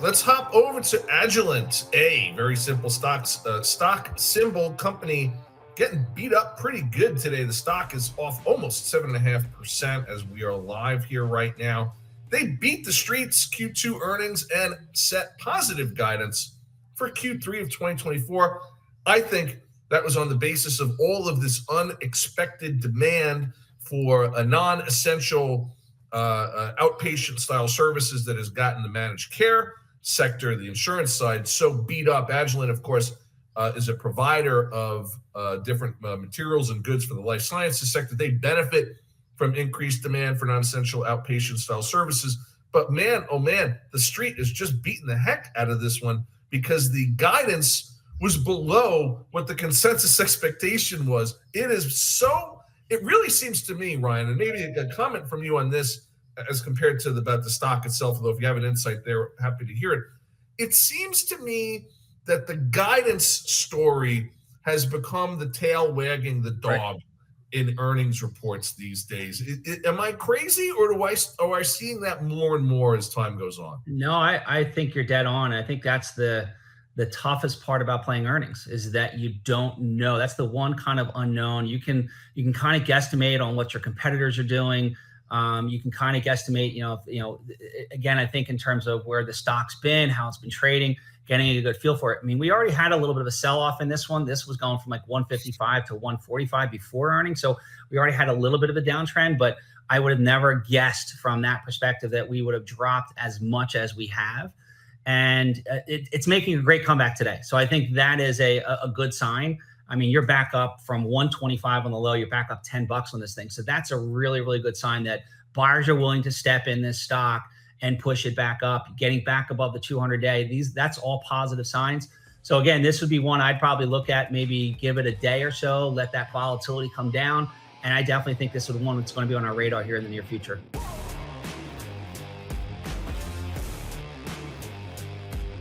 Let's hop over to Agilent A. Very simple stock symbol company getting beat up pretty good today. The stock is off almost 7.5% as we are live here right now. They beat the streets Q2 earnings and set positive guidance for Q3 of 2024. I think that was on the basis of all of this unexpected demand for a non-essential outpatient style services that has gotten the managed care sector, the insurance side, so beat up. Agilent, of course, is a provider of different materials and goods for the life sciences sector. They benefit from increased demand for non-essential outpatient style services. But man, oh man, the street is just beating the heck out of this one because the guidance was below what the consensus expectation was. It really seems to me, Ryan, and maybe a comment from you on this as compared to about the stock itself, although if you have an insight there, happy to hear it. It seems to me that the guidance story has become the tail wagging the dog in earnings reports these days. Am I crazy, or am I seeing that more and more as time goes on? No, I think you're dead on. I think that's the toughest part about playing earnings is that you don't know. That's the one kind of unknown. You can kind of guesstimate on what your competitors are doing. You can kind of guesstimate, again, I think in terms of where the stock's been, how it's been trading, getting a good feel for it. I mean, we already had a little bit of a sell-off in this one. This was going from like 155 to 145 before earnings. So we already had a little bit of a downtrend, but I would have never guessed from that perspective that we would have dropped as much as we have. And it's making a great comeback today. So I think that is a good sign. I mean, you're back up from 125 on the low, you're back up $10 on this thing. So that's a really, really good sign that buyers are willing to step in this stock and push it back up, getting back above the 200-day. That's all positive signs. So again, this would be one I'd probably look at, maybe give it a day or so, let that volatility come down. And I definitely think this is one that's going to be on our radar here in the near future.